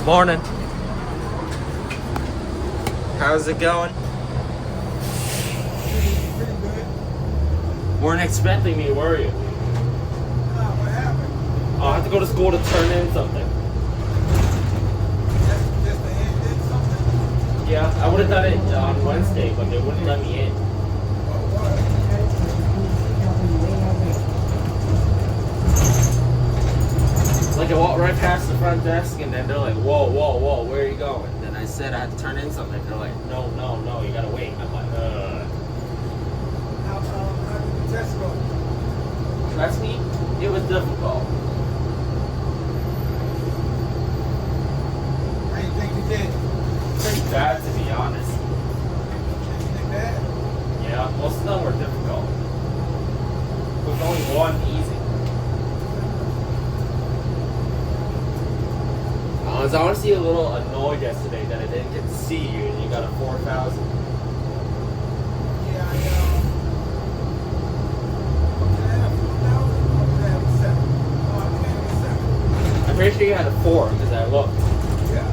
Morning. How's it going? Pretty good. Weren't expecting me, were you? What happened? I have to go to school to turn in something. Just the end did something? Yeah, I would have done it on Wednesday, but they wouldn't let me in. Like I walked right past the front desk and then they're like, whoa, whoa, whoa, where are you going? Then I said I had to turn in something. They're like, no, no, no, you gotta wait. I'm like, How did the test go? Trust me, it was difficult. How you think you did? Pretty bad, to be honest. You think that? Yeah, most of them were difficult. There was only one easy. I was honestly a little annoyed yesterday that I didn't get to see you and you got a 4,000. Yeah, I know. Did I have 4,000 or did I have a 7? Oh, I think I had a 7. I'm pretty sure you had a 4 because I looked. Yeah.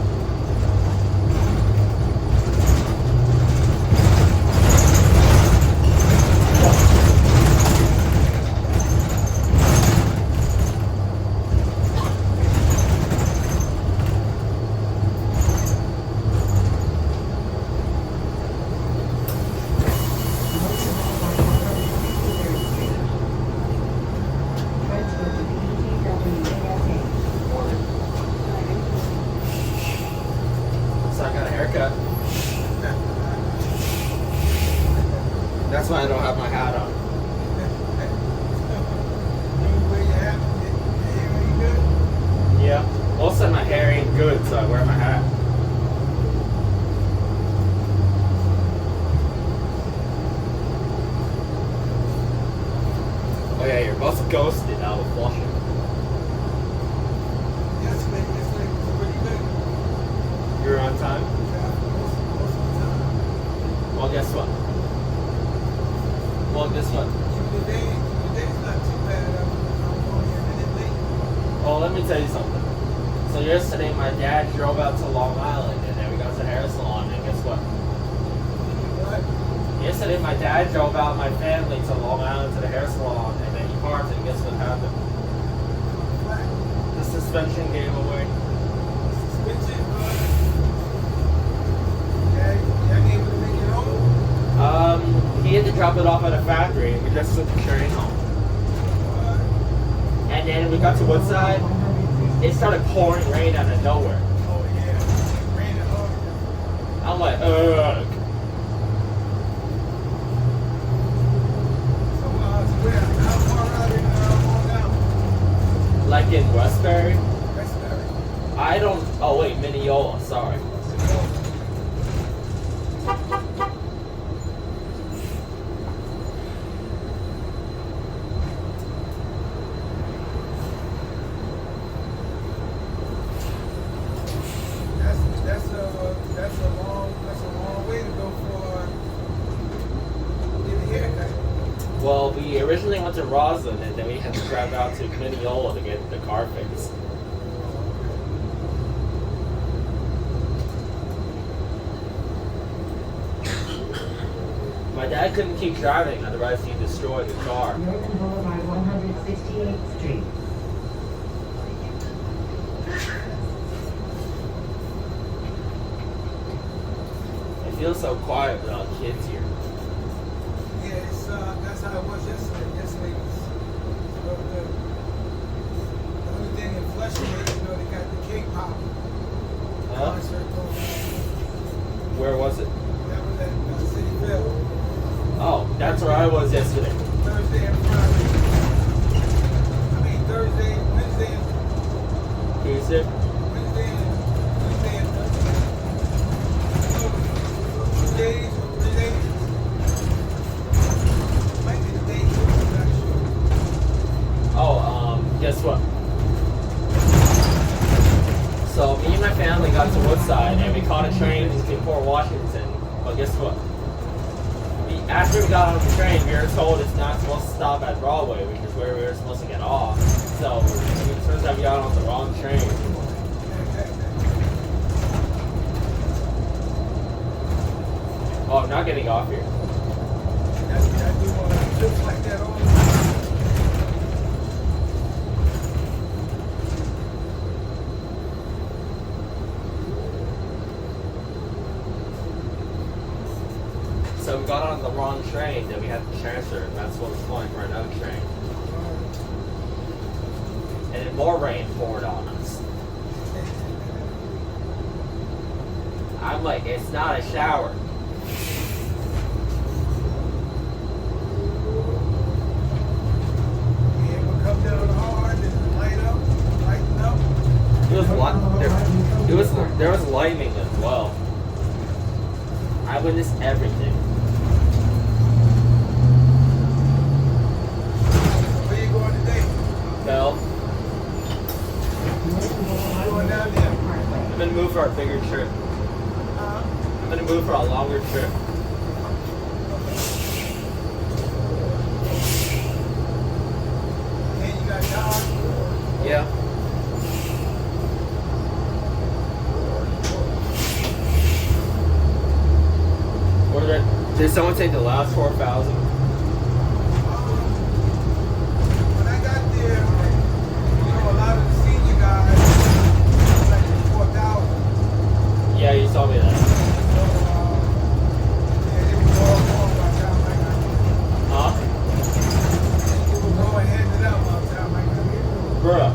So I got a haircut. That's why I don't have my hat on. Where you at? Are you good? Yeah. Most of my hair ain't good, so I wear my hat. Oh yeah, your bus ghosted out of Flushing. Yesterday was pretty good. You were on time? Yeah, most of the time. Well, guess what? Today's not too bad. I'm only a minute late. Oh, let me tell you something. So yesterday my dad drove out to Long Island and then we got to the hair salon and guess what? What? Yesterday my dad drove out my family to Long Island to the hair salon and then he parked and guess what happened? What? The suspension gave away. Suspension? Yeah, I able to make it home? He had to drop it off at a factory and we just took the train home. What? And then we got to Woodside, it started pouring rain out of nowhere. Oh yeah, it rained hard. I'm like, ugh. So where? How far out in Long Island? Like in Westbury? Westbury. I don't, oh wait, Mineola, sorry. That's a long way to go for getting a haircut. Well, we originally went to Roslyn and then we had to drive out to Mineola to get the car fixed. My dad couldn't keep driving, otherwise he'd destroy the car. Northern Boulevard, 168th Street. It feels so quiet without kids here. Yeah, that's how it was yesterday. Yesterday was real good. The only thing in Flushing, they got the K-pop Huh? concert going on. Where was it? That was at City Field. Oh, that's where I was yesterday. Thursday and Friday. I mean Thursday, Wednesday, and Tuesday? Wednesday and Thursday. So, 2 days or 3 days. Might be the day too, I'm not sure. Oh, guess what? So me and my family got to Woodside and we caught a train to Port Washington. But guess what? After we got on the train, we were told it's not supposed to stop at Broadway, which is where we were supposed to get off. So it turns out we got on the wrong train. Oh, I'm not getting off here. That's what I do trips like that all the time. So we got on the wrong train, then we had to transfer. That's what was going for another train. And then more rain poured on us. I'm like, it's not a shower. Yeah, we'll come down hard and lighten up. There was lightning as well. I witnessed everything. Where you going today? Bell, You going down there? I'm gonna move for a bigger trip. I'm gonna move for a longer trip. And you got dogs? Yeah. What did someone take the last 4,000? When I got there, a lot of the senior guys, like 4,000. Yeah, you saw me that. So, yeah, they were all gone by the time I got here. Huh? They were going handing it out by the time I got here. Bruh.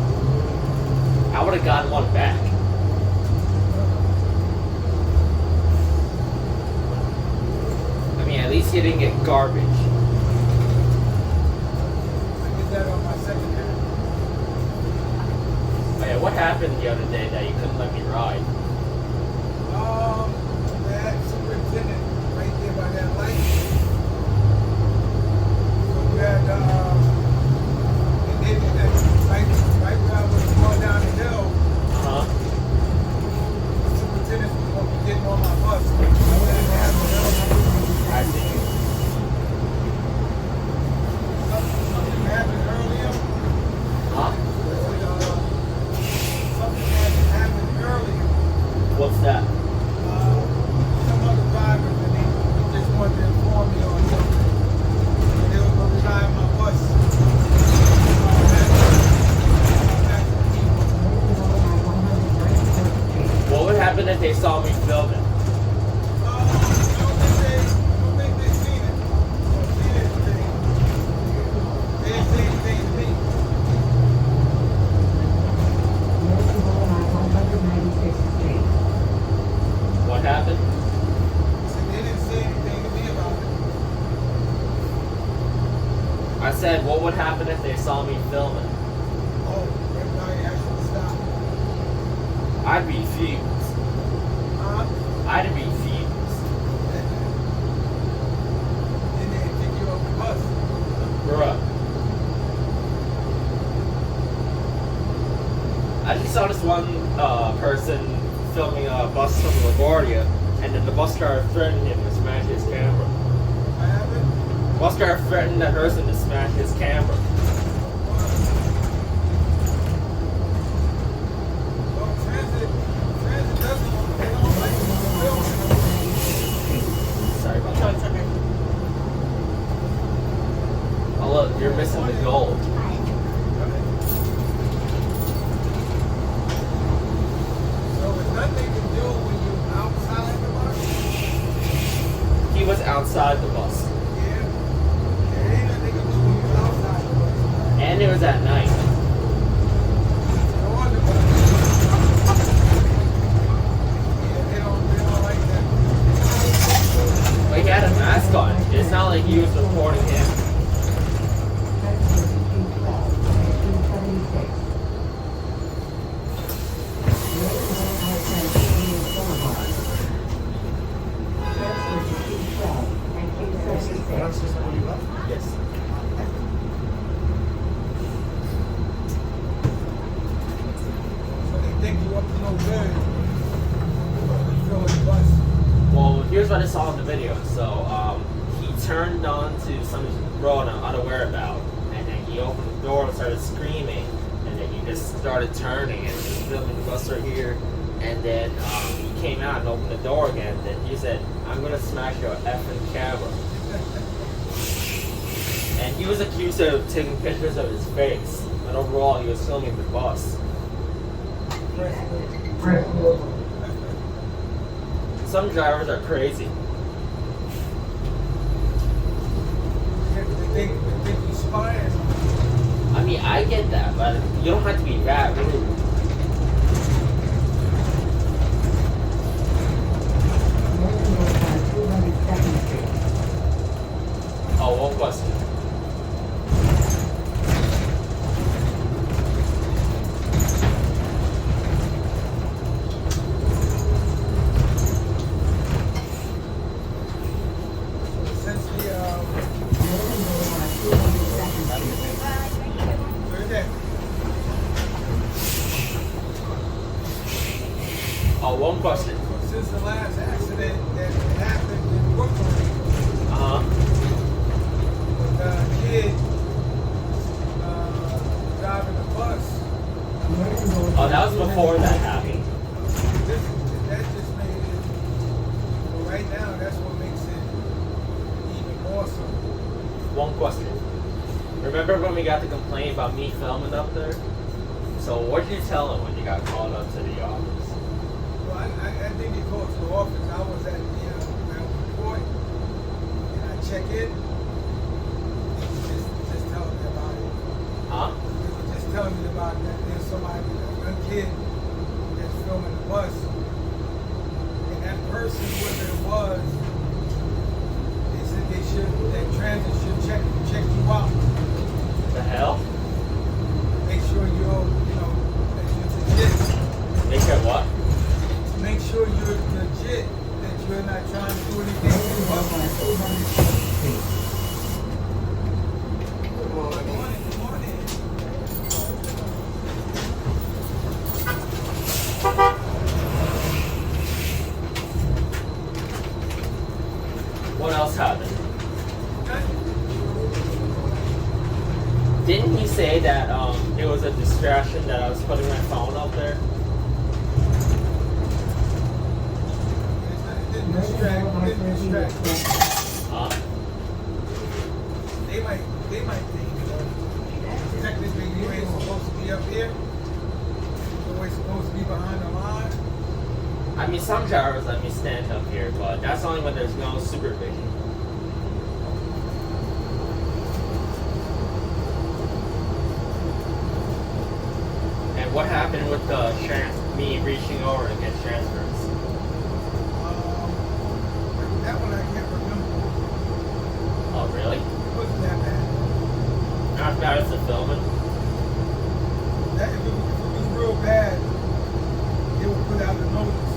I would have gotten one back. I mean, at least you didn't get garbage. I did that on my second hand. Oh yeah, what happened the other day that you couldn't let me ride? That superintendent right there by that light. So we had, and they did that right where I was going down the hill. Uh-huh. The superintendent was going to be getting on my bus. I went in half the hill. I see. Something happened earlier. Huh? Something happened earlier. What's that? Some other drivers, and he just wanted to inform me on something. And they were going to drive my bus. What would happen if they saw me filming? I don't think they've seen it. Or seen anything. They didn't say anything to me. What happened? So they didn't say anything to me about it. I said, what would happen if they saw me filming? Oh, everybody actually stopped. I'd be fused. I'd be fused. Then they pick you up the bus. Bruh. I just saw this one person filming a bus from LaGuardia, and then the bus driver threatened him to smash his camera. I haven't. Bus driver threatened that person to smash his camera. Well, transit doesn't, they don't like filming. Sorry about that. Oh look, you're missing the gold. So there's nothing to do when you're outside the bus? He was outside the bus. Yeah. There ain't nothing to do when you're outside the bus. And it was at night. No wonder why. Yeah, they don't like that. But he had a mask on. It's not like he was reporting him. Yes. So they think you up to no good. Fill the bus. Well, here's what I saw in the video. So, he turned onto some road I'm unaware about, and then he opened the door and started screaming, and then he just started turning and just filming the bus right here. And then he came out and opened the door again. Then he said, "I'm gonna smash your effing camera." And he was accused of taking pictures of his face. But overall, he was filming the bus. Some drivers are crazy. They think he's spying. I mean, I get that, but you don't have to be that rude. Oh, one question. Since the Oh, one question. since the last accident that happened in Brooklyn, with a kid driving a bus. Oh, that was before that happened. That just made it. Well, right now, that's what makes it even more so. One question. Remember when we got the complaint about me filming up there? So what did you tell him when you got called up to the office? Well, I think he called to the office. I was at the report, and I check in. He was just telling me about it. Huh? He was just telling me about that there's somebody, a kid that's filming the bus, and that person, whoever it was, they said that transit should check you out. The hell? Make sure that you're legit. They said what? Make sure you're legit, that you're not trying to do anything immoral. Good morning. Good morning. What else happened? Nothing. Didn't he say that it was a distraction that I was putting my phone up there? Didn't distract. Huh? They might think, technically you ain't supposed to be up here. You're always supposed to be behind the line. I mean, some drivers let me stand up here, but that's only when there's no supervision. And what happened with the me reaching over to get transfers? That one I can't remember. Oh, really? It wasn't that bad. Not as bad as the filming? If it was real bad, they would put out a notice.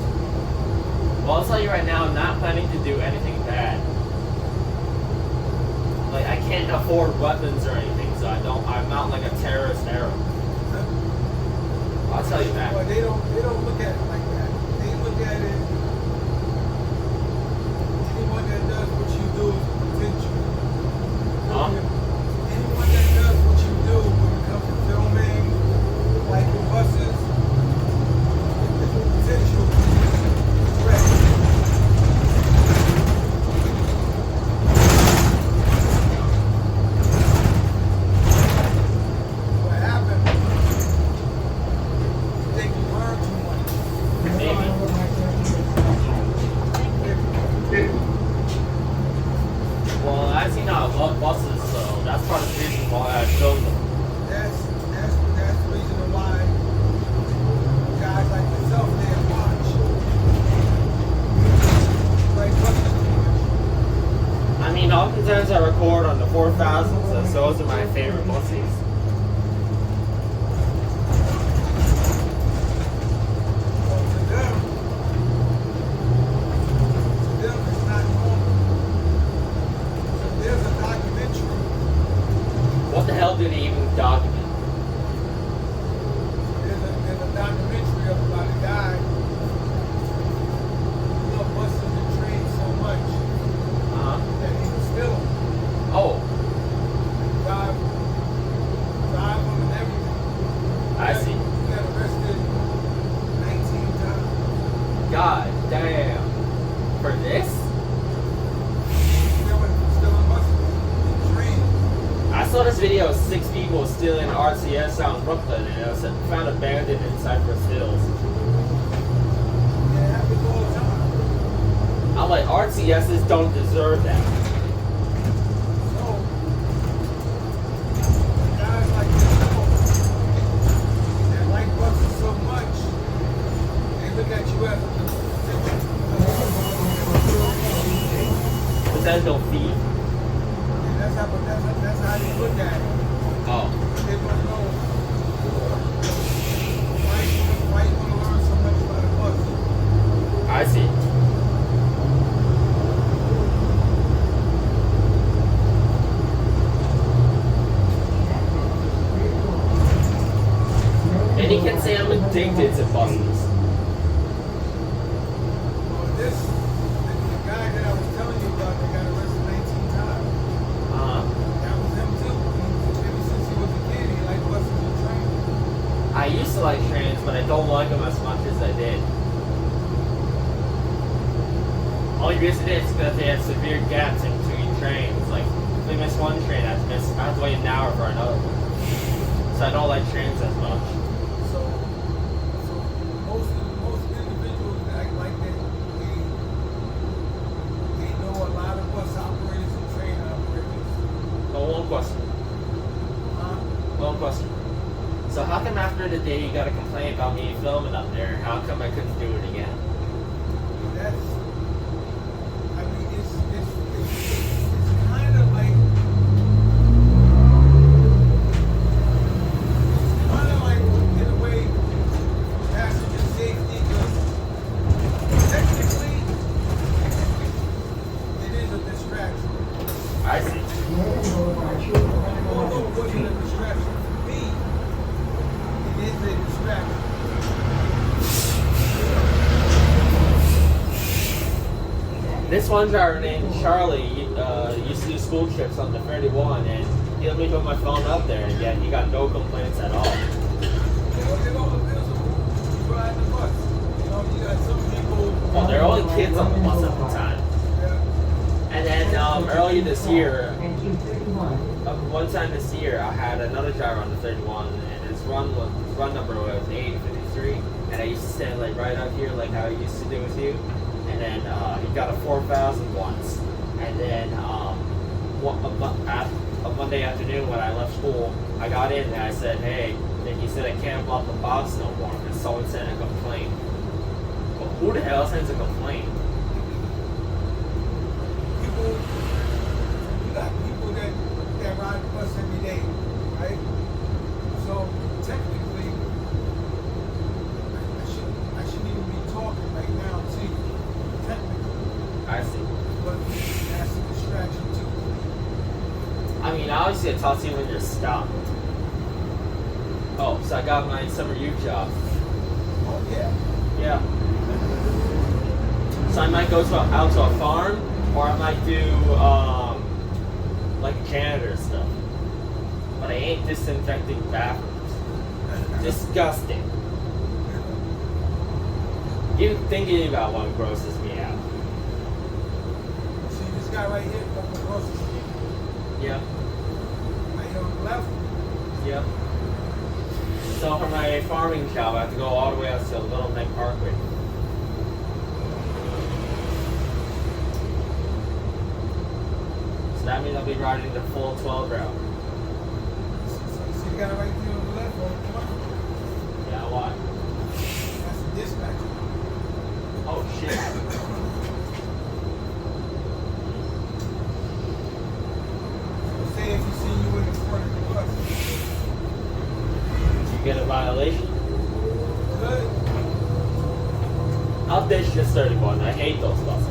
Well, I'll tell you right now, I'm not planning to do anything bad. Like, I can't afford weapons or anything, so I'm not like a terrorist arrow. I'll tell you that. Well, they don't look at it like that. They look at it. Anyone that does what you do is potential. Huh? Anyone that does what you do when it comes to filming, like the buses, it's a potential threat. What happened? You think you learn too much. Maybe. Well, I've seen how I love buses, so that's part of the reason why I filmed them. That's the reason why guys like yourself they watch. Like buses too much. I mean, oftentimes I record on the 4000s, so those are my favorite buses. Well, to them it's not normal. So there's a documentary. What the hell did he even document? There's a documentary about a guy who loved buses and trains so much Uh-huh. that he was filmed. Oh, crashed out in Brooklyn and it was found abandoned in Cypress Hills. Yeah, it happens all the time. I'm like, RTSs don't deserve that. So, guys like this, that like buses so much, they look at you as Potential fee. that's how they look at it. Oh, They want to know why you want to learn so much about a bus. I see. And you can say I'm addicted to buses. Well, the guy that I was telling you about that got arrested 19 times, that was him too. Ever since he was a kid, he liked buses and trains. I used to like trains, but I don't like them as much as I did. Only reason is because they have severe gaps in between trains. Like, if we miss one train, I have to wait an hour for another one. So I don't like trains as much. So most individuals that act like that, they know a lot of bus operators and train operators. But one question. One question. So how come after the day you got to complain about me filming up there? How come I couldn't do it again? It's kind of like in a way passenger safety, because technically it is a distraction. I see. Although it wasn't a distraction for me, it is a distraction. This one driver named Charlie used to do school trips on the 31, and he let me put my phone up there, and yet he got no complaints at all. It all depends on who ride the bus. You know, you got some people. Well, there are only kids on the bus at the time. Yeah. And then earlier this year, And Q13. one time this year, I had another driver on the 31, and his run number was 853, and I used to stand like right out here, like how I used to do with you. And then he got a 4,000 once. And then a Monday afternoon when I left school, I got in and I said, hey, and he said I can't block the box no more because someone sent a complaint. Well, who the hell sends a complaint? You got people that ride the bus every day, right? So technically, I shouldn't even be talking right now to you. Technically, I see. but that's a distraction too. I mean, obviously I talk to you when you're stopped. Oh, so I got my summer youth job. Oh yeah. Yeah. So I might go out to a farm, or I might do like janitor stuff. But I ain't disinfecting bathrooms. Disgusting. Even thinking about one grosses me out. See this guy right here, up across the street, Yeah. right here on the left. Yeah. So for my farming job, I have to go all the way out to Little Neck Parkway. So that means I'll be riding the full 12 route. See the guy right there on the left, on the front. Yeah, why? That's the dispatcher. Oh shit. So say if you see you in the front of the bus, Did you get a violation? good. I'll ditch this 31. I hate those buses.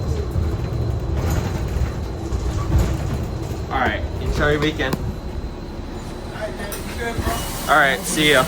Alright, enjoy your weekend. All right, man, you good, bro? Alright, see ya.